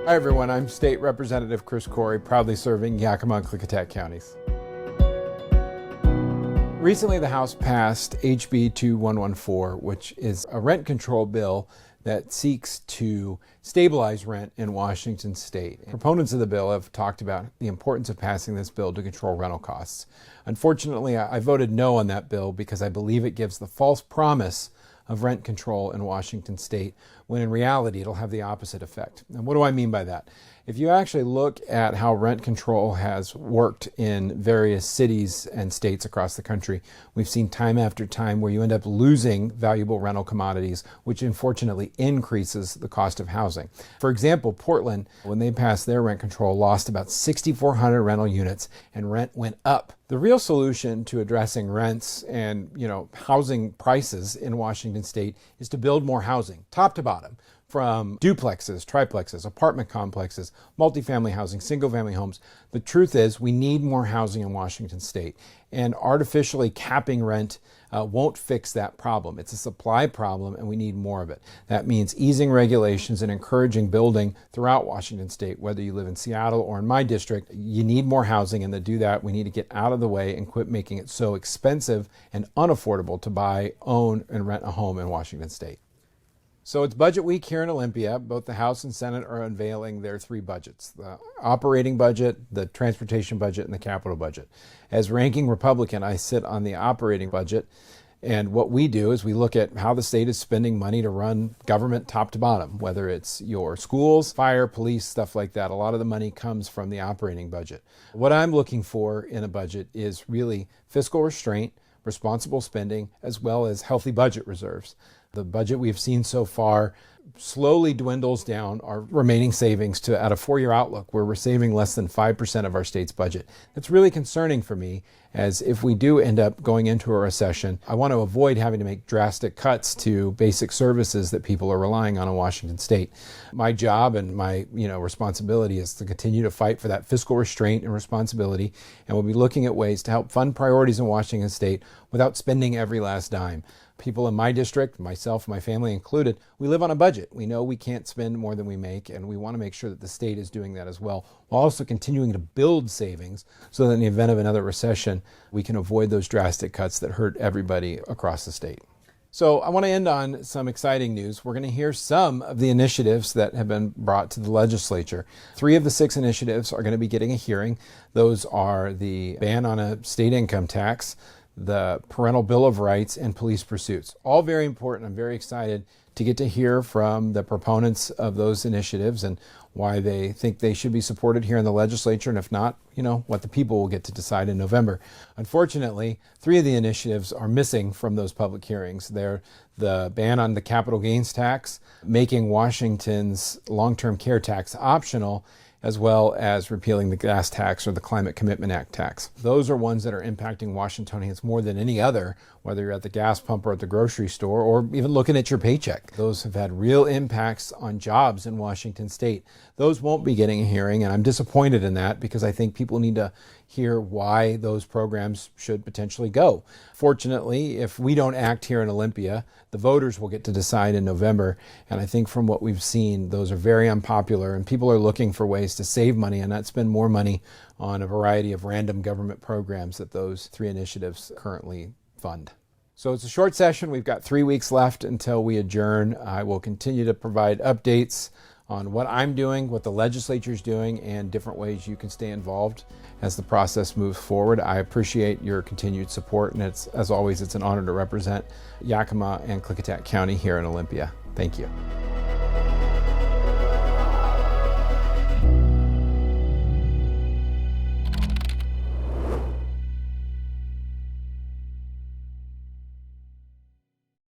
Hi everyone, I'm State Representative Chris Corry, proudly serving Yakima and Klickitat counties. Recently the House passed HB 2114, which is a rent control bill that seeks to stabilize rent in Washington state. Proponents of the bill have talked about the importance of passing this bill to control rental costs. Unfortunately, I voted no on that bill because I believe it gives the false promise of rent control in Washington state, when in reality it'll have the opposite effect. And what do I mean by that? If you actually look at how rent control has worked in various cities and states across the country, we've seen time after time where you end up losing valuable rental commodities, which unfortunately increases the cost of housing. For example, Portland, when they passed their rent control, lost about 6,400 rental units and rent went up. The real solution to addressing rents and housing prices in Washington state is to build more housing, top to bottom, from duplexes, triplexes, apartment complexes, multifamily housing, single-family homes. The truth is we need more housing in Washington state, and artificially capping rent won't fix that problem. It's a supply problem, and we need more of it. That means easing regulations and encouraging building throughout Washington state, whether you live in Seattle or in my district. You need more housing, and to do that, we need to get out of the way and quit making it so expensive and unaffordable to buy, own, and rent a home in Washington state. So it's budget week here in Olympia. Both the House and Senate are unveiling their three budgets: the operating budget, the transportation budget, and the capital budget. As ranking Republican, I sit on the operating budget, and what we do is we look at how the state is spending money to run government top to bottom, whether it's your schools, fire, police, stuff like that. A lot of the money comes from the operating budget. What I'm looking for in a budget is really fiscal restraint, responsible spending, as well as healthy budget reserves. The budget we've seen so far slowly dwindles down our remaining savings to, at a 4-year outlook, where we're saving less than 5% of our state's budget. That's really concerning for me, as if we do end up going into a recession, I want to avoid having to make drastic cuts to basic services that people are relying on in Washington state. My job and my responsibility is to continue to fight for that fiscal restraint and responsibility, and we'll be looking at ways to help fund priorities in Washington state without spending every last dime. People in my district, myself, my family included, we live on a budget. We know we can't spend more than we make, and we want to make sure that the state is doing that as well, while also continuing to build savings so that in the event of another recession, we can avoid those drastic cuts that hurt everybody across the state. So I want to end on some exciting news. We're going to hear some of the initiatives that have been brought to the legislature. 3 of the 6 initiatives are going to be getting a hearing. Those are the ban on a state income tax, the Parental Bill of Rights, and police pursuits. All very important. I'm very excited to get to hear from the proponents of those initiatives and why they think they should be supported here in the legislature, and if not, what the people will get to decide in November. Unfortunately, 3 of the initiatives are missing from those public hearings. They're the ban on the capital gains tax, making Washington's long-term care tax optional, as well as repealing the gas tax or the Climate Commitment Act tax. Those are ones that are impacting Washingtonians more than any other, whether you're at the gas pump or at the grocery store, or even looking at your paycheck. Those have had real impacts on jobs in Washington state. Those won't be getting a hearing, and I'm disappointed in that because I think people need to hear why those programs should potentially go. Fortunately, if we don't act here in Olympia, the voters will get to decide in November, and I think from what we've seen, those are very unpopular, and people are looking for ways to save money and not spend more money on a variety of random government programs that those 3 initiatives currently fund. So it's a short session. We've got 3 weeks left until we adjourn. I will continue to provide updates on what I'm doing, what the legislature is doing, and different ways you can stay involved as the process moves forward. I appreciate your continued support, and as always, it's an honor to represent Yakima and Klickitat County here in Olympia. Thank you.